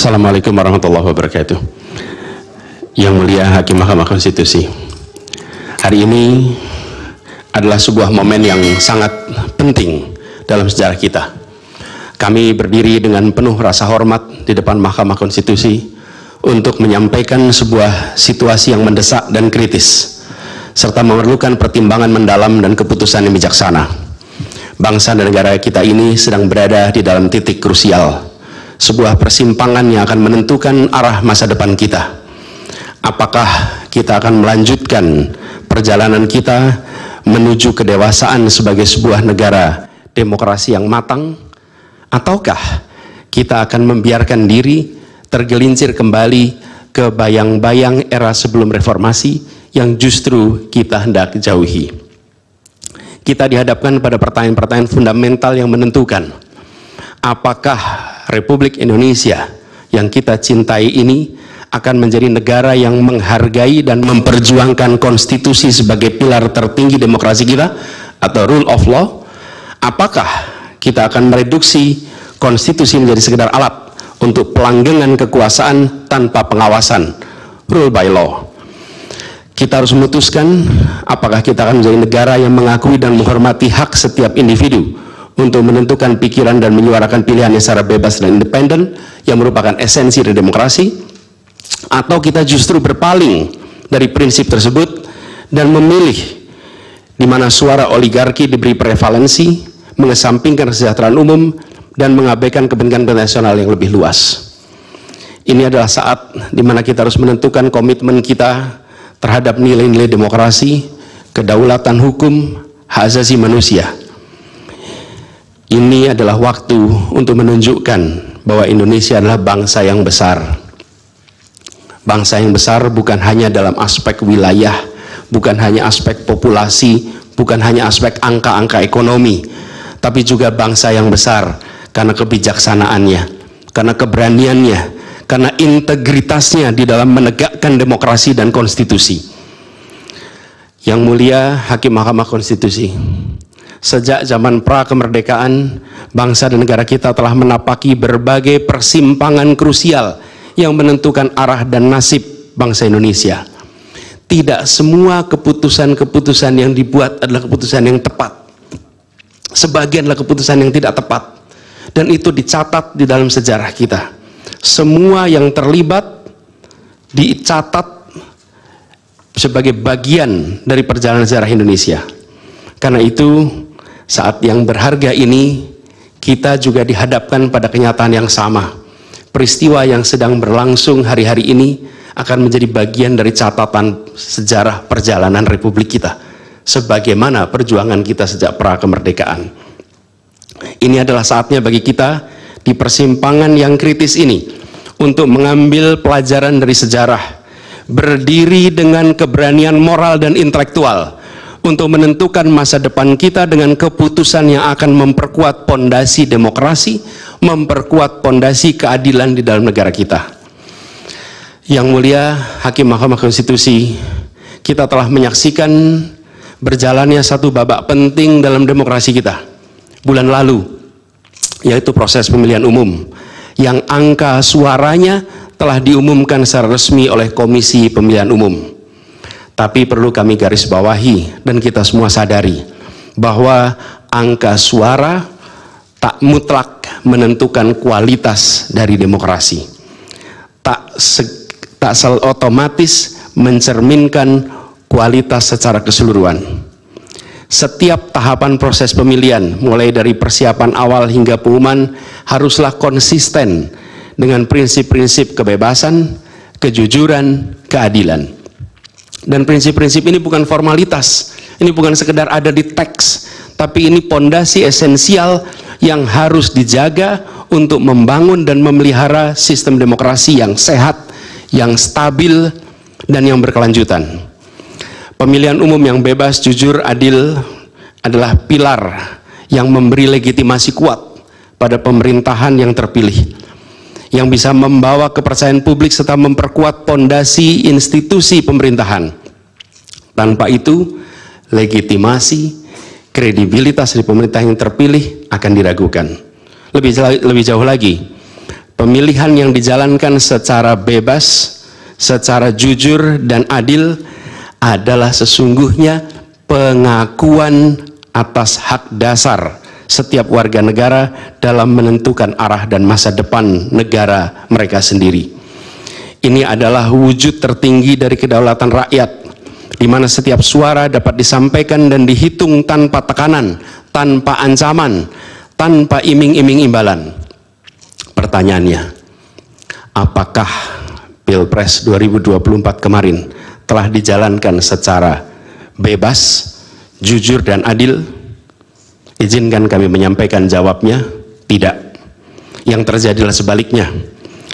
Assalamualaikum warahmatullahi wabarakatuh. Yang mulia Hakim Mahkamah Konstitusi, hari ini adalah sebuah momen yang sangat penting dalam sejarah kita. Kami berdiri dengan penuh rasa hormat di depan Mahkamah Konstitusi untuk menyampaikan sebuah situasi yang mendesak dan kritis, serta memerlukan pertimbangan mendalam dan keputusan yang bijaksana. Bangsa dan negara kita ini sedang berada di dalam titik krusial, sebuah persimpangan yang akan menentukan arah masa depan kita. Apakah kita akan melanjutkan perjalanan kita menuju kedewasaan sebagai sebuah negara demokrasi yang matang, ataukah kita akan membiarkan diri tergelincir kembali ke bayang-bayang era sebelum reformasi yang justru kita hendak jauhi? Kita dihadapkan pada pertanyaan-pertanyaan fundamental yang menentukan, apakah Republik Indonesia yang kita cintai ini akan menjadi negara yang menghargai dan memperjuangkan konstitusi sebagai pilar tertinggi demokrasi kita atau rule of law? Apakah kita akan mereduksi konstitusi menjadi sekedar alat untuk pelanggengan kekuasaan tanpa pengawasan, rule by law? Kita harus memutuskan apakah kita akan menjadi negara yang mengakui dan menghormati hak setiap individu untuk menentukan pikiran dan menyuarakan pilihannya secara bebas dan independen yang merupakan esensi dari demokrasi, atau kita justru berpaling dari prinsip tersebut dan memilih di mana suara oligarki diberi prevalensi, mengesampingkan kesejahteraan umum dan mengabaikan kepentingan nasional yang lebih luas. Ini adalah saat di mana kita harus menentukan komitmen kita terhadap nilai-nilai demokrasi, kedaulatan hukum, hak asasi manusia. Ini adalah waktu untuk menunjukkan bahwa Indonesia adalah bangsa yang besar. Bangsa yang besar bukan hanya dalam aspek wilayah, bukan hanya aspek populasi, bukan hanya aspek angka-angka ekonomi, tapi juga bangsa yang besar karena kebijaksanaannya, karena keberaniannya, karena integritasnya di dalam menegakkan demokrasi dan konstitusi. Yang mulia Hakim Mahkamah Konstitusi, sejak zaman pra-kemerdekaan, bangsa dan negara kita telah menapaki berbagai persimpangan krusial yang menentukan arah dan nasib bangsa Indonesia. Tidak semua keputusan-keputusan yang dibuat adalah keputusan yang tepat. Sebagian adalah keputusan yang tidak tepat. Dan itu dicatat di dalam sejarah kita. Semua yang terlibat dicatat sebagai bagian dari perjalanan sejarah Indonesia. Karena itu, saat yang berharga ini, kita juga dihadapkan pada kenyataan yang sama. Peristiwa yang sedang berlangsung hari-hari ini akan menjadi bagian dari catatan sejarah perjalanan Republik kita, sebagaimana perjuangan kita sejak pra-kemerdekaan. Ini adalah saatnya bagi kita di persimpangan yang kritis ini untuk mengambil pelajaran dari sejarah, berdiri dengan keberanian moral dan intelektual untuk menentukan masa depan kita dengan keputusan yang akan memperkuat pondasi demokrasi, memperkuat pondasi keadilan di dalam negara kita. Yang mulia Hakim Mahkamah Konstitusi, kita telah menyaksikan berjalannya satu babak penting dalam demokrasi kita bulan lalu, yaitu proses pemilihan umum yang angka suaranya telah diumumkan secara resmi oleh Komisi Pemilihan Umum. Tapi perlu kami garis bawahi dan kita semua sadari bahwa angka suara tak mutlak menentukan kualitas dari demokrasi. Tak otomatis mencerminkan kualitas secara keseluruhan. Setiap tahapan proses pemilihan, mulai dari persiapan awal hingga pengumuman, haruslah konsisten dengan prinsip-prinsip kebebasan, kejujuran, keadilan. Dan prinsip-prinsip ini bukan formalitas, ini bukan sekedar ada di teks, tapi ini pondasi esensial yang harus dijaga untuk membangun dan memelihara sistem demokrasi yang sehat, yang stabil, dan yang berkelanjutan. Pemilihan umum yang bebas, jujur, adil adalah pilar yang memberi legitimasi kuat pada pemerintahan yang terpilih, yang bisa membawa kepercayaan publik serta memperkuat pondasi institusi pemerintahan. Tanpa itu, legitimasi, kredibilitas dari pemerintah yang terpilih akan diragukan. Lebih jauh lagi, pemilihan yang dijalankan secara bebas, secara jujur dan adil adalah sesungguhnya pengakuan atas hak dasar setiap warga negara dalam menentukan arah dan masa depan negara mereka sendiri. Ini adalah wujud tertinggi dari kedaulatan rakyat, di mana setiap suara dapat disampaikan dan dihitung tanpa tekanan, tanpa ancaman, tanpa iming-iming imbalan. Pertanyaannya, apakah Pilpres 2024 kemarin telah dijalankan secara bebas, jujur dan adil? Izinkan kami menyampaikan jawabnya, tidak. Yang terjadi adalah sebaliknya.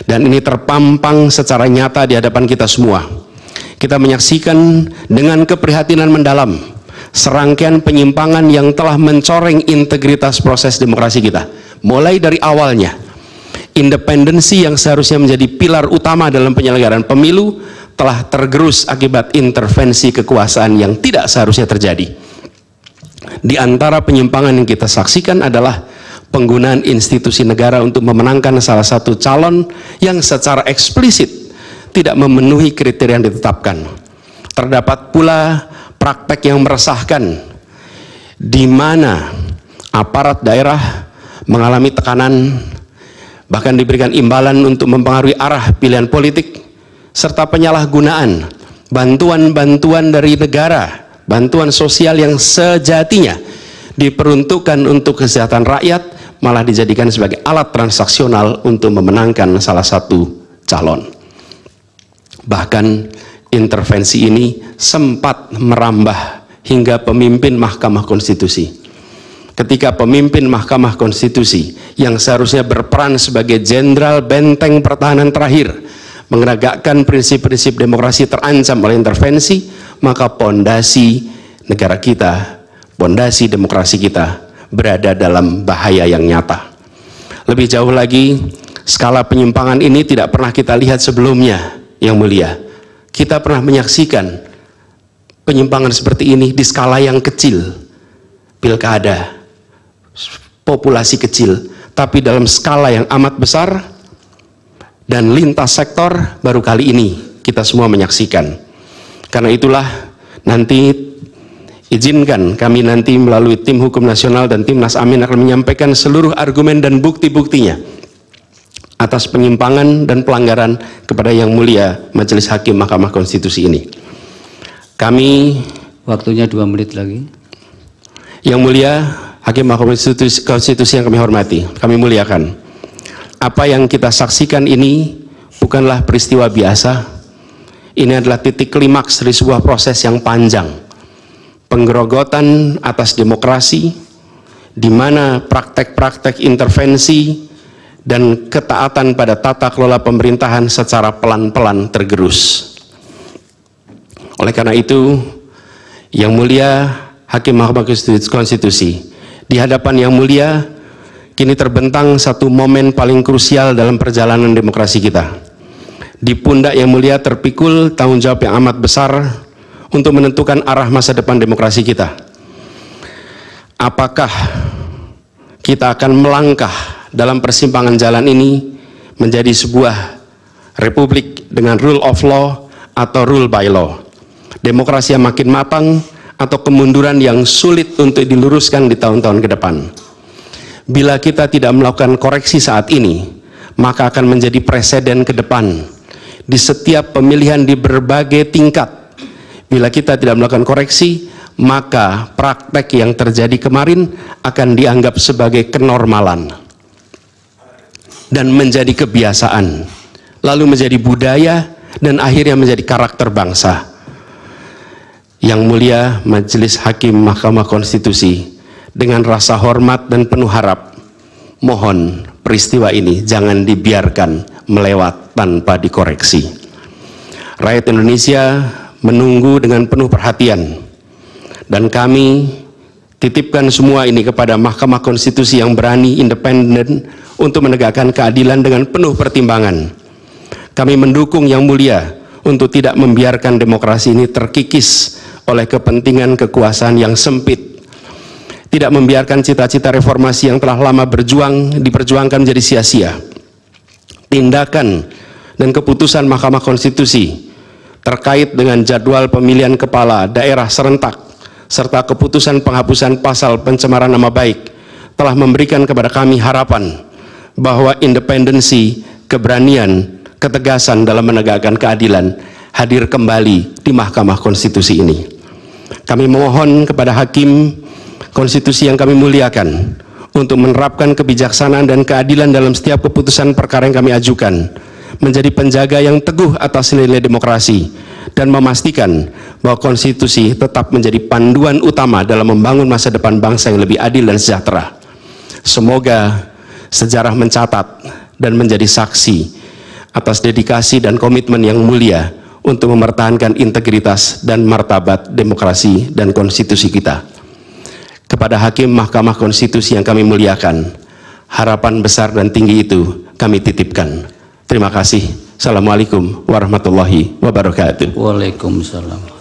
Dan ini terpampang secara nyata di hadapan kita semua. Kita menyaksikan dengan keprihatinan mendalam serangkaian penyimpangan yang telah mencoreng integritas proses demokrasi kita. Mulai dari awalnya, independensi yang seharusnya menjadi pilar utama dalam penyelenggaraan pemilu telah tergerus akibat intervensi kekuasaan yang tidak seharusnya terjadi. Di antara penyimpangan yang kita saksikan adalah penggunaan institusi negara untuk memenangkan salah satu calon yang secara eksplisit tidak memenuhi kriteria yang ditetapkan. Terdapat pula praktek yang meresahkan, di mana aparat daerah mengalami tekanan, bahkan diberikan imbalan untuk mempengaruhi arah pilihan politik, serta penyalahgunaan bantuan-bantuan dari negara, bantuan sosial yang sejatinya diperuntukkan untuk kesejahteraan rakyat, malah dijadikan sebagai alat transaksional untuk memenangkan salah satu calon. Bahkan intervensi ini sempat merambah hingga pemimpin Mahkamah Konstitusi. Ketika pemimpin Mahkamah Konstitusi yang seharusnya berperan sebagai jenderal benteng pertahanan terakhir menegakkan prinsip-prinsip demokrasi terancam oleh intervensi, maka pondasi negara kita, pondasi demokrasi kita berada dalam bahaya yang nyata. Lebih jauh lagi, skala penyimpangan ini tidak pernah kita lihat sebelumnya, Yang Mulia. Kita pernah menyaksikan penyimpangan seperti ini di skala yang kecil, pilkada, populasi kecil, tapi dalam skala yang amat besar dan lintas sektor baru kali ini kita semua menyaksikan. Karena itulah nanti izinkan kami nanti melalui tim hukum nasional dan Timnas Amin akan menyampaikan seluruh argumen dan bukti-buktinya atas penyimpangan dan pelanggaran kepada Yang Mulia Majelis Hakim Mahkamah Konstitusi ini. Kami, waktunya 2 menit lagi. Yang Mulia Hakim Mahkamah Konstitusi yang kami hormati, kami muliakan. Apa yang kita saksikan ini bukanlah peristiwa biasa. Ini adalah titik klimaks dari sebuah proses yang panjang. Penggerogotan atas demokrasi, di mana praktek-praktek intervensi dan ketaatan pada tata kelola pemerintahan secara pelan-pelan tergerus. Oleh karena itu, Yang Mulia Hakim Mahkamah Konstitusi, di hadapan Yang Mulia kini terbentang satu momen paling krusial dalam perjalanan demokrasi kita. Di pundak Yang Mulia terpikul tanggung jawab yang amat besar untuk menentukan arah masa depan demokrasi kita. Apakah kita akan melangkah dalam persimpangan jalan ini menjadi sebuah republik dengan rule of law atau rule by law, demokrasi yang makin matang atau kemunduran yang sulit untuk diluruskan di tahun-tahun ke depan? Bila kita tidak melakukan koreksi saat ini, maka akan menjadi preseden ke depan di setiap pemilihan di berbagai tingkat. Bila kita tidak melakukan koreksi, maka praktek yang terjadi kemarin akan dianggap sebagai kenormalan dan menjadi kebiasaan, lalu menjadi budaya dan akhirnya menjadi karakter bangsa. Yang Mulia Majelis Hakim Mahkamah Konstitusi, dengan rasa hormat dan penuh harap, mohon peristiwa ini jangan dibiarkan melewat tanpa dikoreksi. Rakyat Indonesia menunggu dengan penuh perhatian, dan kami titipkan semua ini kepada Mahkamah Konstitusi yang berani, independen untuk menegakkan keadilan dengan penuh pertimbangan. Kami mendukung Yang Mulia untuk tidak membiarkan demokrasi ini terkikis oleh kepentingan kekuasaan yang sempit, tidak membiarkan cita-cita reformasi yang telah lama diperjuangkan menjadi sia-sia. tindakan dan keputusan Mahkamah Konstitusi terkait dengan jadwal pemilihan kepala daerah serentak serta keputusan penghapusan pasal pencemaran nama baik telah memberikan kepada kami harapan bahwa independensi, keberanian, ketegasan dalam menegakkan keadilan hadir kembali di Mahkamah Konstitusi ini. Kami mohon kepada Hakim Konstitusi yang kami muliakan untuk menerapkan kebijaksanaan dan keadilan dalam setiap keputusan perkara yang kami ajukan, menjadi penjaga yang teguh atas nilai demokrasi, dan memastikan bahwa konstitusi tetap menjadi panduan utama dalam membangun masa depan bangsa yang lebih adil dan sejahtera. Semoga sejarah mencatat dan menjadi saksi atas dedikasi dan komitmen yang mulia untuk mempertahankan integritas dan martabat demokrasi dan konstitusi kita. Kepada Hakim Mahkamah Konstitusi yang kami muliakan, harapan besar dan tinggi itu kami titipkan. Terima kasih. Assalamualaikum warahmatullahi wabarakatuh. Waalaikumsalam.